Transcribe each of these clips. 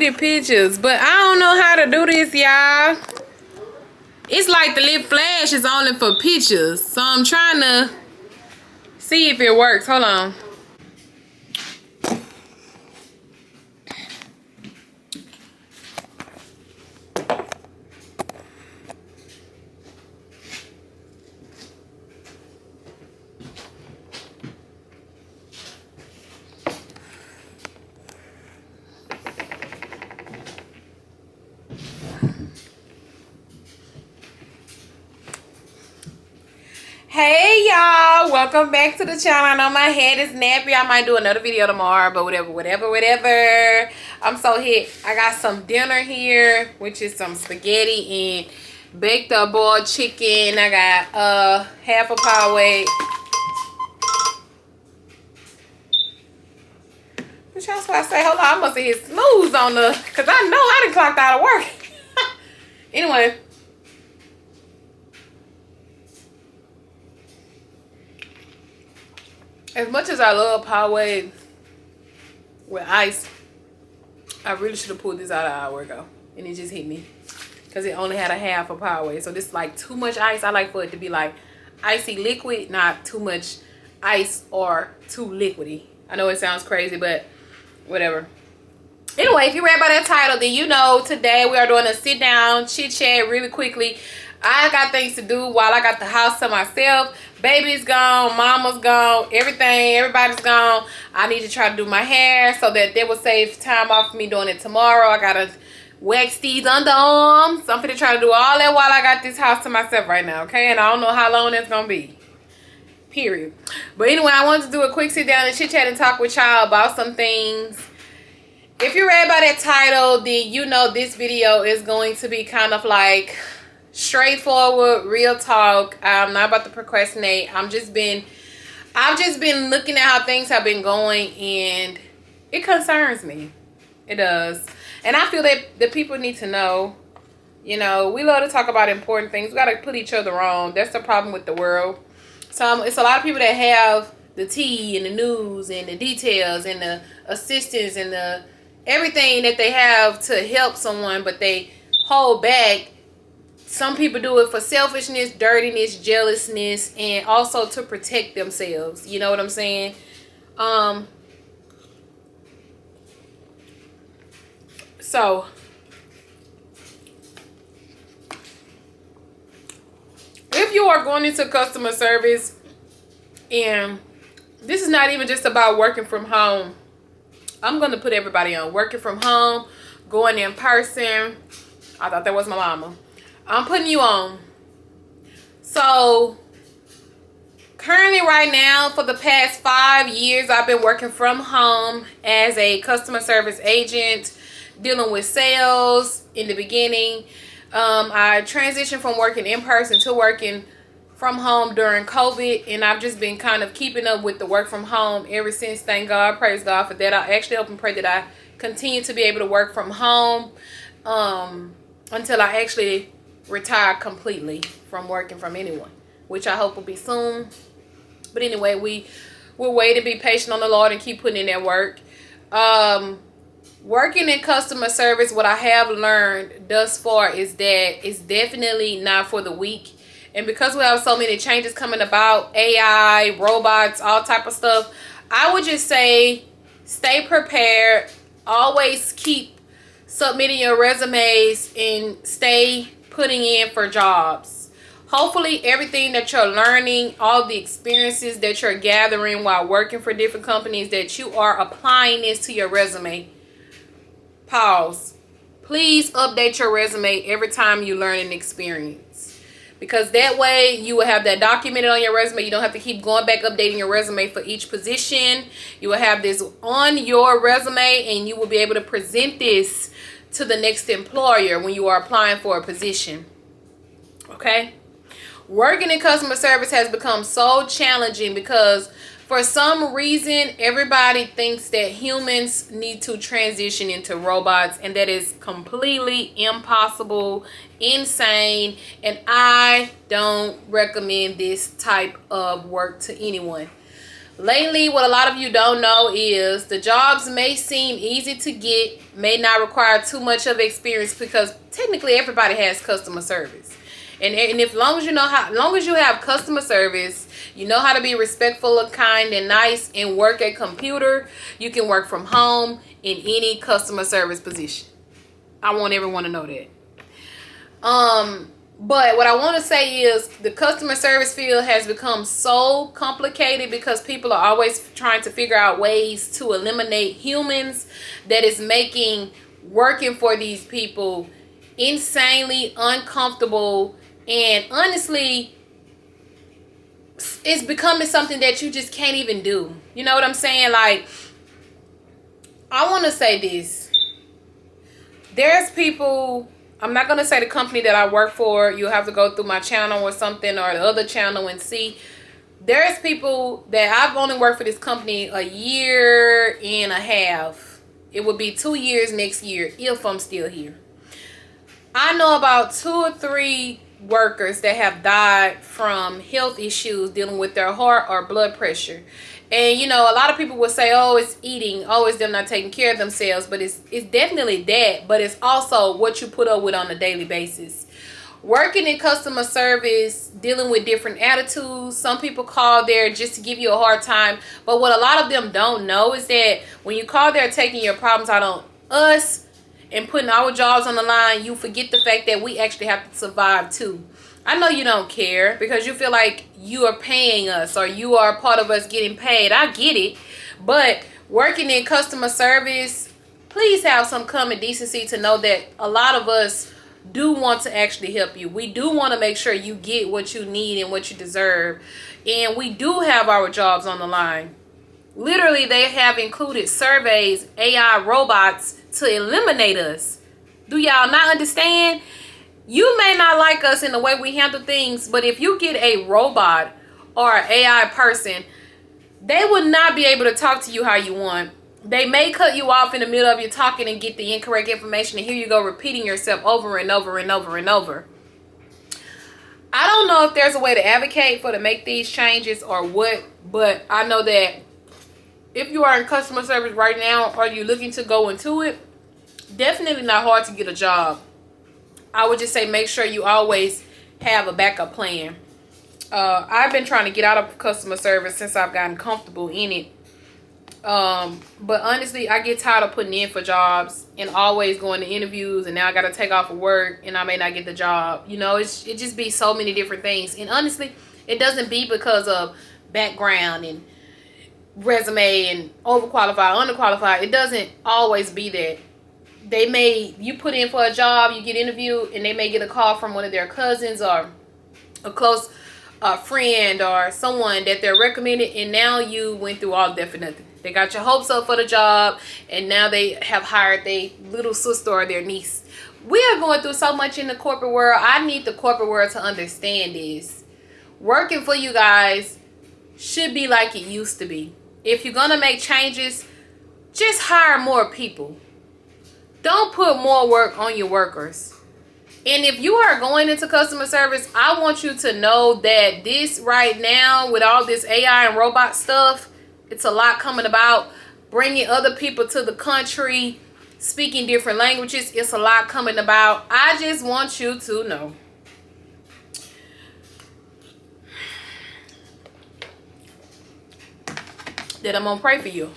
pretty pictures, but I don't know how to do this, y'all. It's like the lip flash is only for pictures, so I'm trying to see if it works. Hold on. Hey y'all, welcome back to the channel. I know my head is nappy. I might do another video tomorrow, but whatever. I'm so hit. I got some dinner here, which is some spaghetti and baked up boiled chicken. I got half a pound weight. What y'all supposed to say? Hold on, I must have hit snooze on the, cause I know I done clocked out of work. Anyway. As much as I love Poway with ice, I really should have pulled this out an hour ago. And it just hit me. Because it only had a half of Poway. So this is like too much ice. I like for it to be like icy liquid, not too much ice or too liquidy. I know it sounds crazy, but whatever. Anyway, if you read by that title, then you know today we are doing a sit down chit chat really quickly. I got things to do while I got the house to myself. Baby's gone, mama's gone, everybody's gone. I need to try to do my hair so that they will save time off of me doing it tomorrow. I gotta wax these underarms. So I'm gonna try to do all that while I got this house to myself right now, okay? And I don't know how long that's gonna be. Period. But anyway, I wanted to do a quick sit down and chit chat and talk with y'all about some things. If you read by that title, then you know this video is going to be kind of like straightforward, real talk. I'm not about to procrastinate. I've just been looking at how things have been going, and it concerns me. It does. And I feel that the people need to know. You know, we love to talk about important things. We got to put each other on. That's the problem with the world. So it's a lot of people that have the tea and the news and the details and the assistance and the everything that they have to help someone, but they hold back. Some people do it for selfishness, dirtiness, jealousness, and also to protect themselves. You know what I'm saying? So if you are going into customer service, and this is not even just about working from home. I'm going to put everybody on. Working from home, going in person. I thought that was my mama. I'm putting you on. So currently right now, for the past 5 years, I've been working from home as a customer service agent, dealing with sales in the beginning. I transitioned from working in person to working from home during COVID, and I've just been kind of keeping up with the work from home ever since. Thank God, praise God for that. I actually hope and pray that I continue to be able to work from home until I actually retire completely from working from anyone, which I hope will be soon. But anyway, we'll wait and be patient on the Lord and keep putting in that work. Working in customer service, what I have learned thus far is that it's definitely not for the weak. And because we have so many changes coming about, AI, robots, all type of stuff, I would just say stay prepared. Always keep submitting your resumes and stay putting in for jobs. Hopefully everything that you're learning, all the experiences that you're gathering while working for different companies, that you are applying this to your resume. Pause. Please update your resume every time you learn an experience, because that way you will have that documented on your resume. You don't have to keep going back updating your resume for each position. You will have this on your resume, and you will be able to present this to the next employer when you are applying for a position. Okay? Working in customer service has become so challenging because for some reason everybody thinks that humans need to transition into robots, and that is completely impossible, insane, and I don't recommend this type of work to anyone. Lately, what a lot of you don't know is the jobs may seem easy to get, may not require too much of experience, because technically everybody has customer service. And if long as you know how, long as you have customer service, you know how to be respectful and kind and nice and work a computer, you can work from home in any customer service position. I want everyone to know that. But what I want to say is the customer service field has become so complicated because people are always trying to figure out ways to eliminate humans, that is making working for these people insanely uncomfortable. And honestly, it's becoming something that you just can't even do. You know what I'm saying? Like, I want to say this. There's people, I'm not going to say the company that I work for. You'll have to go through my channel or something, or the other channel, and see. There's people that I've only worked for this company a year and a half. It will be 2 years next year if I'm still here. I know about 2 or 3 workers that have died from health issues dealing with their heart or blood pressure. And you know, a lot of people will say, oh, it's eating, oh, it's them not taking care of themselves. But it's definitely that, but it's also what you put up with on a daily basis. Working in customer service, dealing with different attitudes. Some people call there just to give you a hard time, but what a lot of them don't know is that when you call there taking your problems out on us and putting our jobs on the line, you forget the fact that we actually have to survive too. I know you don't care because you feel like you are paying us or you are part of us getting paid. I get it. But working in customer service, please have some common decency to know that a lot of us do want to actually help you. We do want to make sure you get what you need and what you deserve. And we do have our jobs on the line. Literally, they have included surveys, AI robots to eliminate us. Do y'all not understand? You may not like us in the way we handle things, but if you get a robot or an AI person, they will not be able to talk to you how you want. They may cut you off in the middle of your talking and get the incorrect information, and here you go repeating yourself over and over and over and over. I don't know if there's a way to advocate to make these changes or what, but I know that if you are in customer service right now or you're looking to go into it, definitely not hard to get a job. I would just say make sure you always have a backup plan. I've been trying to get out of customer service since I've gotten comfortable in it. But honestly, I get tired of putting in for jobs and always going to interviews, and now I got to take off of work and I may not get the job. You know, it just be so many different things. And honestly, it doesn't be because of background and resume and overqualified, underqualified. It doesn't always be that. You put in for a job, you get interviewed, and they may get a call from one of their cousins or a close friend or someone that they're recommended, and now you went through all that for nothing. They got your hopes up for the job, and now they have hired their little sister or their niece. We are going through so much in the corporate world. I need the corporate world to understand this. Working for you guys should be like it used to be. If you're going to make changes, just hire more people. Don't put more work on your workers. And if you are going into customer service, I want you to know that this right now, with all this AI and robot stuff, it's a lot coming about. Bringing other people to the country, speaking different languages, it's a lot coming about. I just want you to know. That I'm going to pray for you.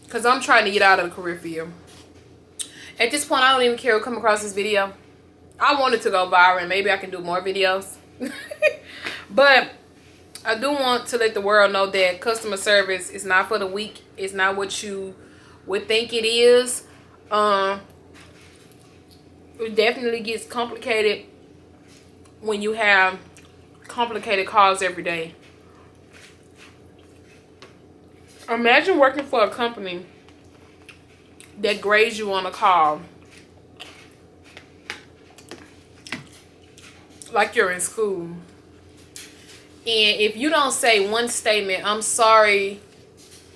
Because I'm trying to get out of the career field. At this point, I don't even care who come across this video. I want it to go viral, and maybe I can do more videos. But I do want to let the world know that customer service is not for the weak. It's not what you would think it is. It definitely gets complicated when you have complicated calls every day. Imagine working for a company that grades you on a call like you're in school. And if you don't say one statement, I'm sorry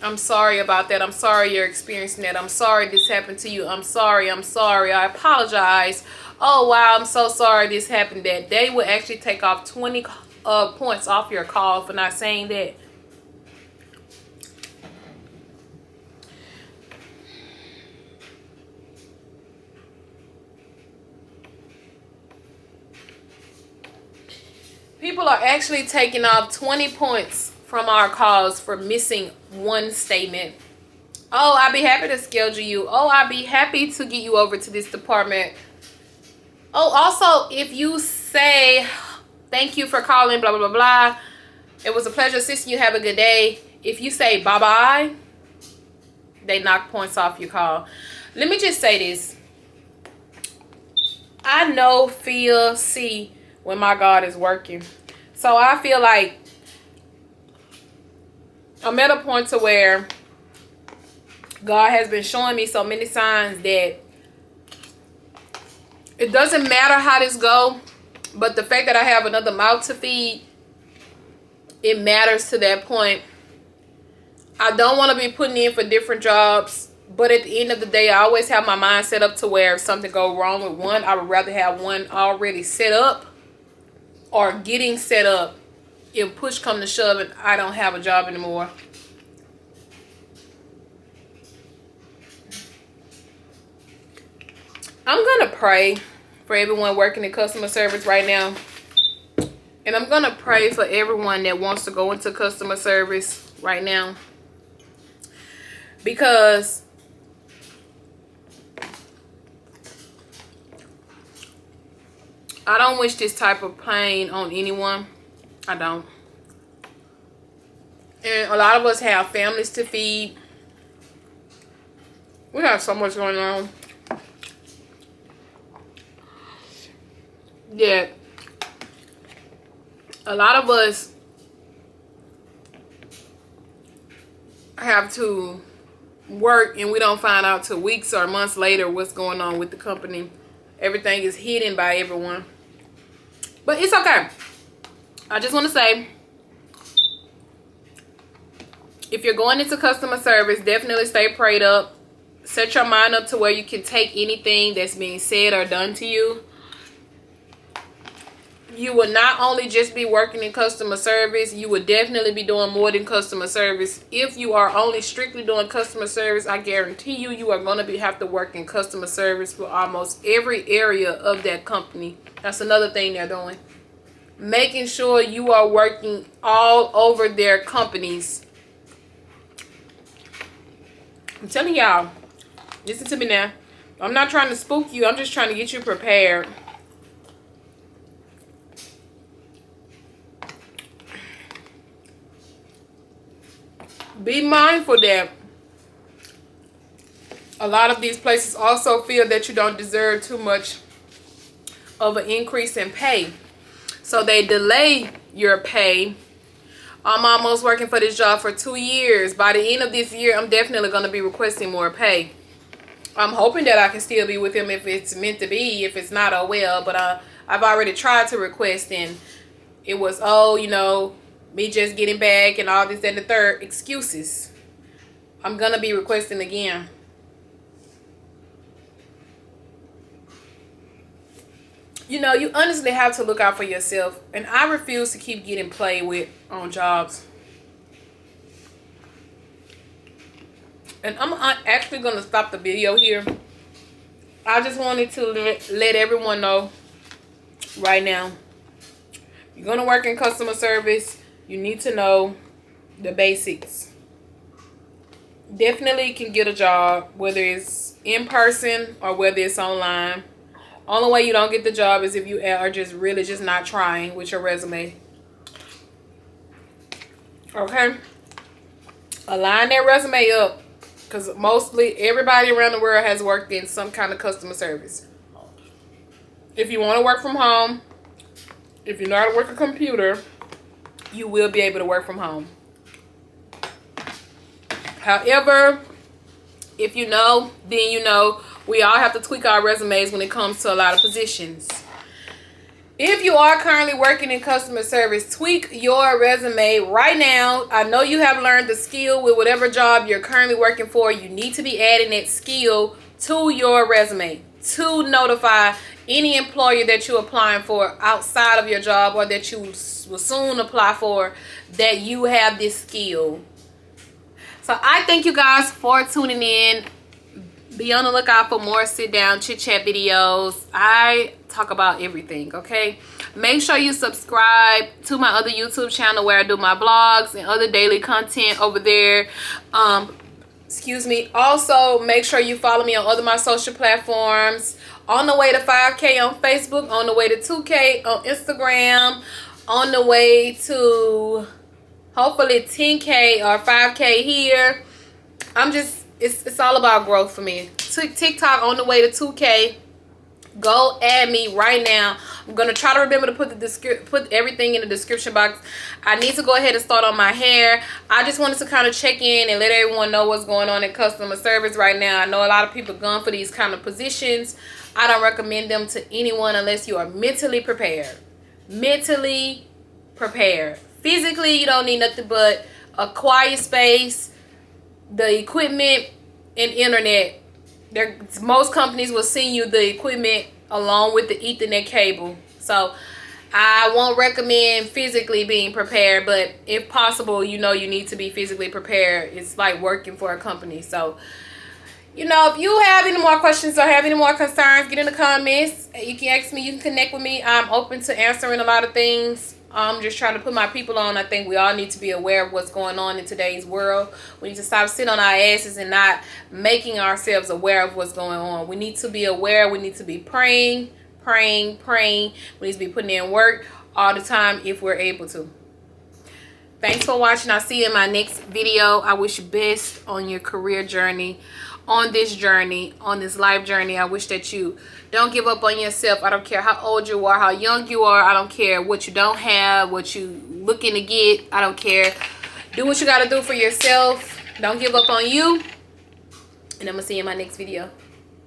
about that, I'm sorry you're experiencing that, I'm sorry this happened to you, I'm sorry, I apologize, oh wow, I'm so sorry this happened, that they will actually take off 20 points off your call for not saying that. People are actually taking off 20 points from our calls for missing one statement. Oh, I'd be happy to schedule you. Oh, I'd be happy to get you over to this department. Oh, also, if you say, thank you for calling, blah, blah, blah, blah. It was a pleasure assisting you. Have a good day. If you say bye-bye, they knock points off your call. Let me just say this. I know, feel, see when my God is working. So I feel like I'm at a point to where God has been showing me so many signs that it doesn't matter how this go, but the fact that I have another mouth to feed, it matters to that point. I don't want to be putting in for different jobs, but at the end of the day, I always have my mind set up to where if something go wrong with one, I would rather have one already set up or getting set up if push come to shove and I don't have a job anymore. I'm going to pray for everyone working in customer service right now. And I'm going to pray for everyone that wants to go into customer service right now. Because I don't wish this type of pain on anyone. I don't. And a lot of us have families to feed. We have so much going on. Yeah. A lot of us have to work and we don't find out till weeks or months later what's going on with the company. Everything is hidden by everyone. But it's okay. I just want to say, if you're going into customer service, definitely stay prayed up. Set your mind up to where you can take anything that's being said or done to you. You will not only just be working in customer service, you will definitely be doing more than customer service. If you are only strictly doing customer service, I guarantee you, you are going to have to work in customer service for almost every area of that company. That's another thing they're doing. Making sure you are working all over their companies. I'm telling y'all, listen to me now. I'm not trying to spook you. I'm just trying to get you prepared. Be mindful that a lot of these places also feel that you don't deserve too much of an increase in pay. So they delay your pay. I'm almost working for this job for 2 years. By the end of this year, I'm definitely going to be requesting more pay. I'm hoping that I can still be with him if it's meant to be. If it's not, oh well. But I've already tried to request, and it was, oh, you know, me just getting back and all this and the third. Excuses. I'm going to be requesting again. You know, you honestly have to look out for yourself. And I refuse to keep getting played with on jobs. And I'm actually going to stop the video here. I just wanted to let everyone know right now. You're going to work in customer service. You need to know the basics. Definitely can get a job, whether it's in person or whether it's online. Only way you don't get the job is if you are just really just not trying with your resume. Okay? Align that resume up. Because mostly everybody around the world has worked in some kind of customer service. If you want to work from home, if you know how to work a computer, you will be able to work from home. However, if you know, then you know. We all have to tweak our resumes when it comes to a lot of positions. If you are currently working in customer service, tweak your resume right now. I know you have learned the skill with whatever job you're currently working for. You need to be adding that skill to your resume to notify any employer that you're applying for outside of your job or that you will soon apply for that you have this skill. So I thank you guys for tuning in. Be on the lookout for more sit down chit chat videos. I talk about everything, okay? Make sure you subscribe to my other YouTube channel where I do my vlogs and other daily content over there. Excuse me. Also, make sure you follow me on other my social platforms. On the way to 5K on Facebook, on the way to 2K on Instagram, on the way to hopefully 10K or 5K here. It's all about growth for me. TikTok on the way to 2K. Go add me right now. I'm gonna try to remember to put everything in the description box. I need to go ahead and start on my hair. I just wanted to kind of check in and let everyone know what's going on in customer service right now. I know a lot of people going for these kind of positions. I don't recommend them to anyone unless you are mentally prepared. Mentally prepared. Physically, you don't need nothing but a quiet space, the equipment, and internet. Most companies will send you the equipment along with the Ethernet cable. So I won't recommend physically being prepared, but if possible, you know you need to be physically prepared. It's like working for a company. So, you know, if you have any more questions or have any more concerns, get in the comments. You can ask me. You can connect with me. I'm open to answering a lot of things. I'm just trying to put my people on. I think we all need to be aware of what's going on in today's world. We need to stop sitting on our asses and not making ourselves aware of what's going on. We need to be aware. We need to be praying. We need to be putting in work all the time if we're able to. Thanks for watching. I'll see you in my next video. I wish you best on your career journey, on this life journey. I wish that you don't give up on yourself. I don't care how old you are, how young you are. I don't care what you don't have, what you looking to get. I don't care. Do what you got to do for yourself. Don't give up on you. And I'm going to see you in my next video.